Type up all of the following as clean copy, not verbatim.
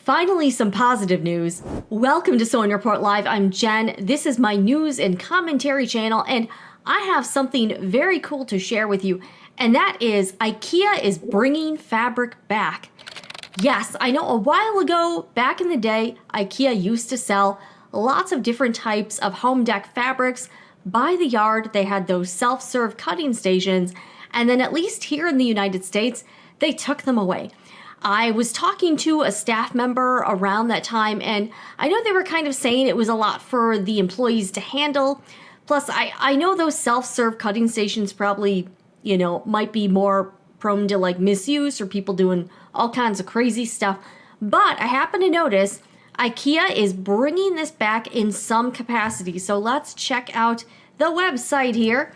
Finally, some positive news. Welcome to Sewing Report Live. I'm Jen. This is my news and commentary channel, and I have something very cool to share with you, and that is IKEA is bringing fabric back. Yes, I know a while ago, back in the day, IKEA used to sell lots of different types of home deck fabrics by the yard. They had those self-serve cutting stations, and then at least here in the United States, they took them away. I was talking to a staff member around that time, and I know they were kind of saying it was a lot for the employees to handle. Plus, I know those self-serve cutting stations probably, might be more prone to like misuse or people doing all kinds of crazy stuff. But I happen to notice IKEA is bringing this back in some capacity. So let's check out the website here.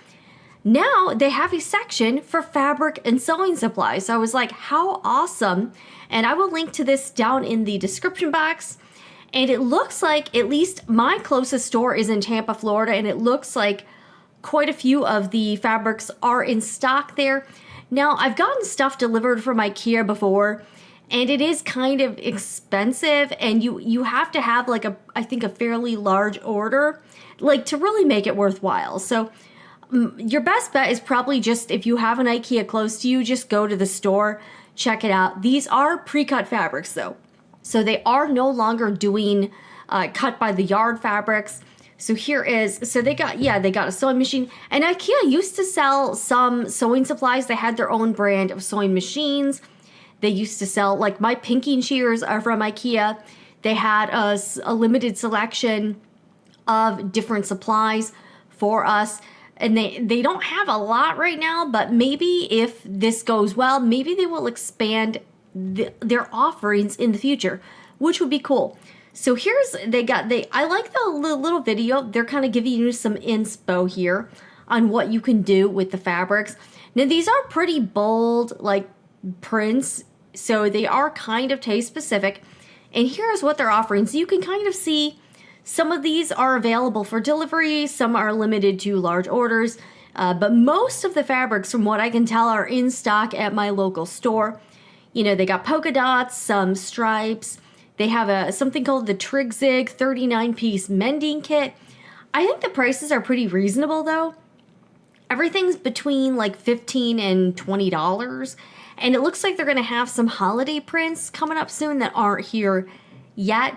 Now they have a section for fabric and sewing supplies. So I was like, how awesome. And I will link to this down in the description box. And it looks like, at least my closest store is in Tampa, Florida, and it looks like quite a few of the fabrics are in stock there. Now, I've gotten stuff delivered from IKEA before, and it is kind of expensive, and you have to have like I think a fairly large order, like to really make it worthwhile. So your best bet is probably just, if you have an IKEA close to you, just go to the store, check it out. These are pre-cut fabrics though. So they are no longer doing cut by the yard fabrics. So here is, so they got a sewing machine. And IKEA used to sell some sewing supplies. They had their own brand of sewing machines. They used to sell, like my pinking shears are from IKEA. They had a limited selection of different supplies for us. And they don't have a lot right now, but maybe if this goes well, maybe they will expand their offerings in the future, which would be cool. So here's, I like the little video. They're kind of giving you some inspo here on what you can do with the fabrics. Now these are pretty bold, like prints, so they are kind of taste specific. And here's what they're offering. So you can kind of see some of these are available for delivery, some are limited to large orders, but most of the fabrics, from what I can tell, are in stock at my local store. They got polka dots, some stripes. They have something called the Trig Zig 39-piece mending kit. I think the prices are pretty reasonable though. Everything's between like $15 and $20. And it looks like they're gonna have some holiday prints coming up soon that aren't here yet.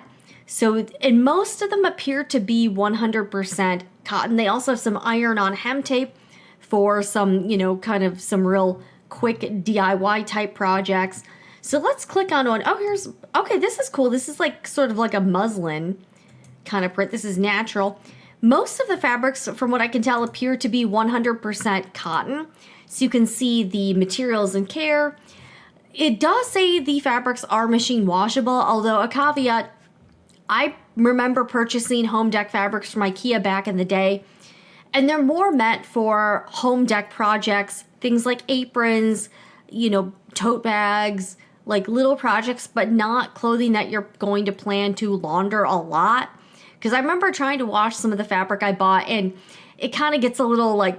So, and most of them appear to be 100% cotton. They also have some iron-on hem tape for some, kind of some real quick DIY type projects. So let's click on one. Oh, okay, this is cool. This is like sort of like a muslin kind of print. This is natural. Most of the fabrics, from what I can tell, appear to be 100% cotton. So you can see the materials and care. It does say the fabrics are machine washable, although a caveat, I remember purchasing home deck fabrics from IKEA back in the day, and they're more meant for home deck projects, things like aprons, tote bags, like little projects, but not clothing that you're going to plan to launder a lot. Because I remember trying to wash some of the fabric I bought, and it kind of gets a little like,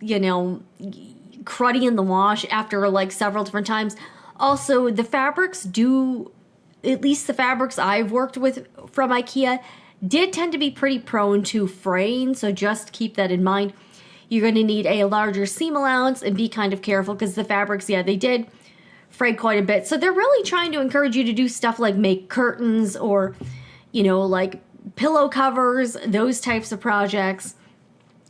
cruddy in the wash after like several different times. Also, the fabrics do, at least the fabrics I've worked with from IKEA, did tend to be pretty prone to fraying, so just keep that in mind. You're going to need a larger seam allowance and be kind of careful because the fabrics, they did fray quite a bit. So they're really trying to encourage you to do stuff like make curtains or, like pillow covers, those types of projects,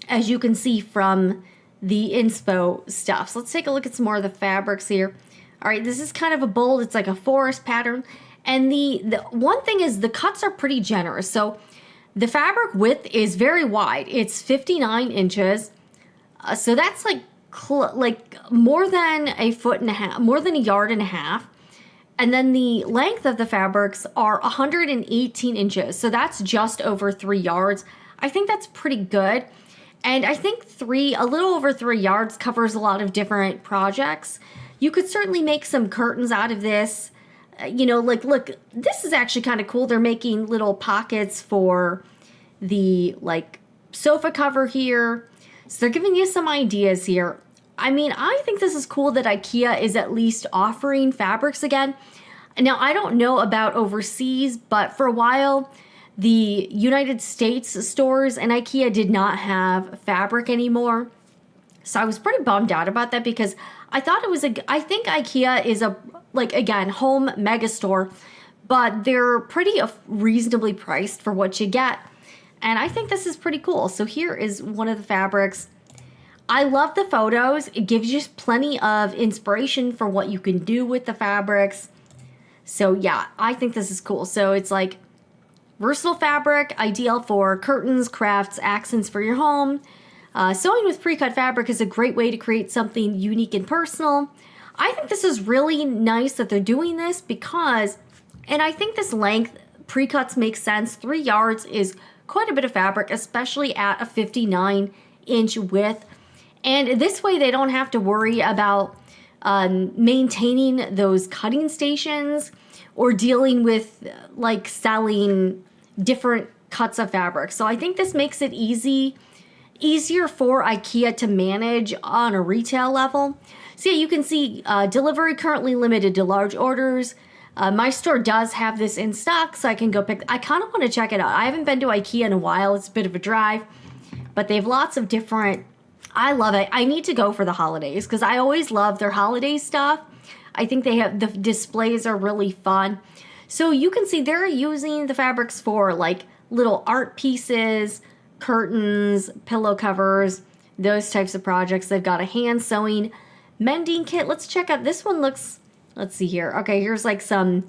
as you can see from the inspo stuff. So let's take a look at some more of the fabrics here. All right, this is kind of a bold, it's like a forest pattern. And the one thing is the cuts are pretty generous. So the fabric width is very wide. It's 59 inches. So that's like more than a foot and a half, more than a yard and a half. And then the length of the fabrics are 118 inches. So that's just over 3 yards. I think that's pretty good. And I think a little over 3 yards covers a lot of different projects. You could certainly make some curtains out of this. Look, this is actually kind of cool. They're making little pockets for the sofa cover here. So they're giving you some ideas here. I mean, I think this is cool that IKEA is at least offering fabrics again. Now, I don't know about overseas, but for a while, the United States stores and IKEA did not have fabric anymore. So I was pretty bummed out about that because I thought it was I think IKEA is a, like, again, home mega store, but they're pretty reasonably priced for what you get. And I think this is pretty cool. So here is one of the fabrics. I love the photos. It gives you plenty of inspiration for what you can do with the fabrics. So yeah, I think this is cool. So it's like versatile fabric, ideal for curtains, crafts, accents for your home. Sewing with pre-cut fabric is a great way to create something unique and personal. I think this is really nice that they're doing this because, and I think this length, pre-cuts make sense. 3 yards is quite a bit of fabric, especially at a 59-inch width. And this way they don't have to worry about maintaining those cutting stations or dealing with like selling different cuts of fabric. So I think this makes it easier for IKEA to manage on a retail level. So yeah, you can see delivery currently limited to large orders. My store does have this in stock, so I can go pick. I kind of want to check it out. I haven't been to IKEA in a while. It's a bit of a drive, but they have lots of different. I love it. I need to go for the holidays because I always love their holiday stuff. I think they have the displays are really fun. So you can see they're using the fabrics for like little art pieces, curtains, pillow covers, those types of projects. They've got a hand sewing mending kit. Let's check out this one. Let's see here. Okay, here's like some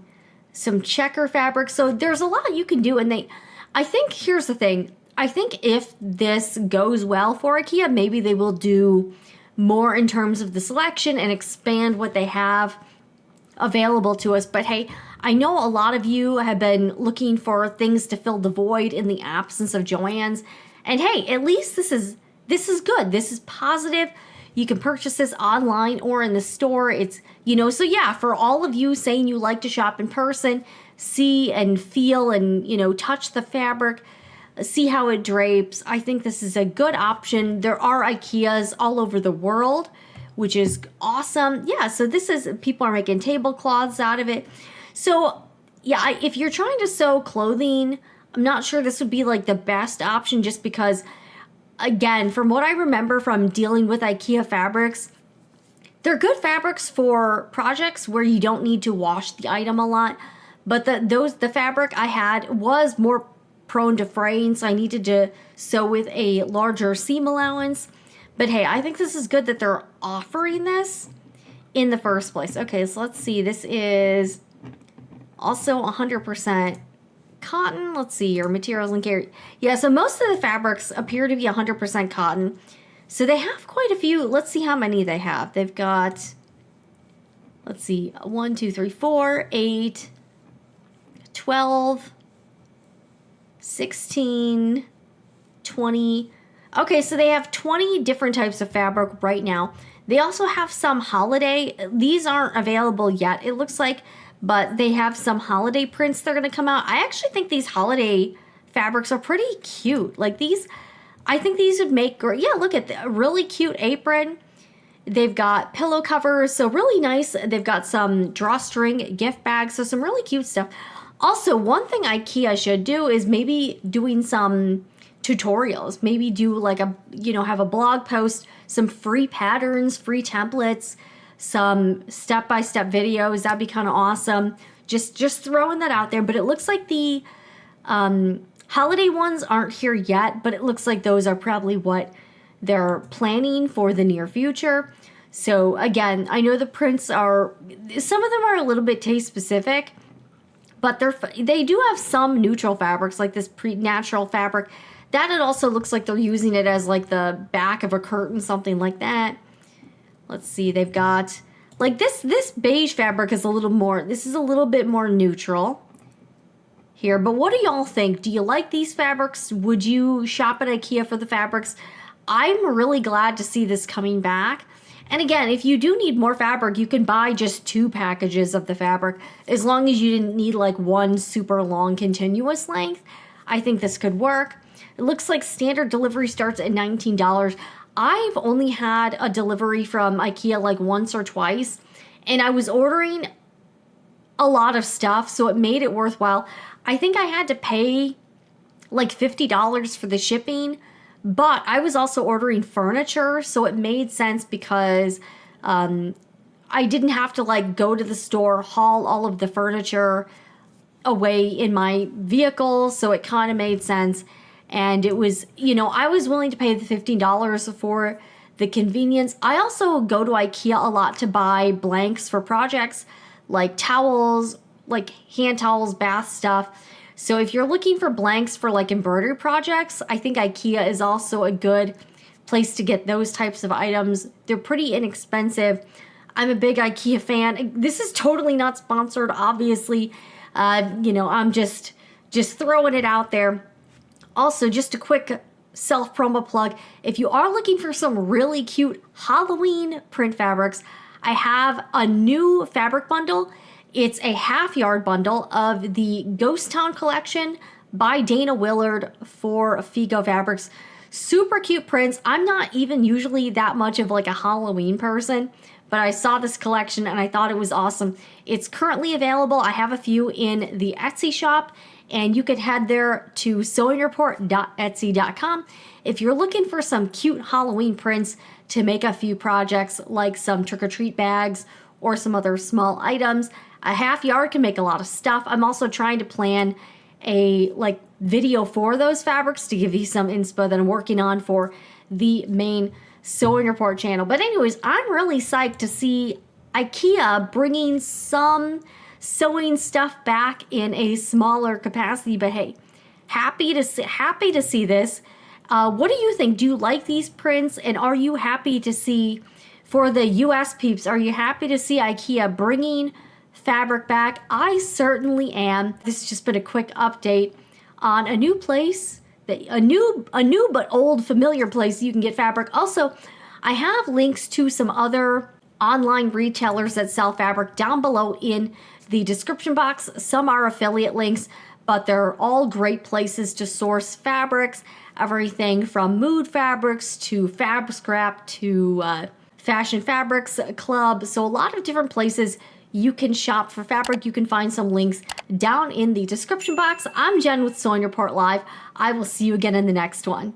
checker fabric. So there's a lot you can do, and I think here's the thing. I think if this goes well for IKEA, maybe they will do more in terms of the selection and expand what they have available to us. But hey, I know a lot of you have been looking for things to fill the void in the absence of Joann's. And hey, at least this is good. This is positive. You can purchase this online or in the store. It's, so yeah, for all of you saying you like to shop in person, see and feel and, touch the fabric, see how it drapes, I think this is a good option. There are IKEAs all over the world, which is awesome. Yeah, so people are making tablecloths out of it. So yeah, if you're trying to sew clothing, I'm not sure this would be like the best option just because, again, from what I remember from dealing with IKEA fabrics, they're good fabrics for projects where you don't need to wash the item a lot. But the fabric I had was more prone to fraying, so I needed to sew with a larger seam allowance. But hey, I think this is good that they're offering this in the first place. Okay, so let's see. This is also 100% cotton. Let's see your materials and care. Yeah, so most of the fabrics appear to be 100% cotton. So they have quite a few. Let's see how many they have. They've got, let's see, 1, 2, 3, 4, 8, 12, 16, 20. Okay, so they have 20 different types of fabric right now. They also have some holiday. These aren't available yet, it looks like, but they have some holiday prints that are going to come out. I actually think these holiday fabrics are pretty cute. Like these, I think these would make great. Yeah, look at the really cute apron. They've got pillow covers, so really nice. They've got some drawstring gift bags, so some really cute stuff. Also, one thing IKEA should do is maybe doing some tutorials. Maybe do like have a blog post, some free patterns, free templates, some step-by-step videos. That'd be kind of awesome. Just throwing that out there. But it looks like the holiday ones aren't here yet, but it looks like those are probably what they're planning for the near future. So again, I know the prints some of them are a little bit taste specific, but they do have some neutral fabrics like this natural fabric. That it also looks like they're using it as like the back of a curtain, something like that. Let's see, they've got like this beige fabric is a little bit more neutral here. But what do y'all think? Do you like these fabrics? Would you shop at IKEA for the fabrics? I'm really glad to see this coming back. And again, if you do need more fabric, you can buy just 2 packages of the fabric as long as you didn't need like one super long continuous length. I think this could work. It looks like standard delivery starts at $19. I've only had a delivery from IKEA like once or twice, and I was ordering a lot of stuff, so it made it worthwhile. I think I had to pay like $50 for the shipping, but I was also ordering furniture, so it made sense because I didn't have to like go to the store, haul all of the furniture away in my vehicle, so it kind of made sense. And it was, I was willing to pay the $15 for the convenience. I also go to IKEA a lot to buy blanks for projects like towels, like hand towels, bath stuff. So if you're looking for blanks for like embroidery projects, I think IKEA is also a good place to get those types of items. They're pretty inexpensive. I'm a big IKEA fan. This is totally not sponsored, obviously. I'm just throwing it out there. Also, just a quick self-promo plug. If you are looking for some really cute Halloween print fabrics, I have a new fabric bundle. It's a half-yard bundle of the Ghost Town collection by Dana Willard for Figo Fabrics. Super cute prints. I'm not even usually that much of like a Halloween person, but I saw this collection and I thought it was awesome. It's currently available. I have a few in the Etsy shop, and you can head there to sewingreport.etsy.com if you're looking for some cute Halloween prints to make a few projects like some trick-or-treat bags or some other small items. A half yard can make a lot of stuff. I'm also trying to plan a video for those fabrics to give you some inspo that I'm working on for the main Sewing Report channel. But anyways, I'm really psyched to see IKEA bringing some sewing stuff back in a smaller capacity. But hey, happy to see this. What do you think? Do you like these prints? And are you happy to see, for the US peeps, are you happy to see IKEA bringing fabric back? I certainly am. This has just been a quick update on a new place, a new but old familiar place you can get fabric. Also, I have links to some other online retailers that sell fabric down below in the description box. Some are affiliate links, but they're all great places to source fabrics. Everything from Mood Fabrics to FABSCRAP to Fashion Fabrics Club. So a lot of different places you can shop for fabric. You can find some links down in the description box. I'm Jen with Sewing Report Live. I will see you again in the next one.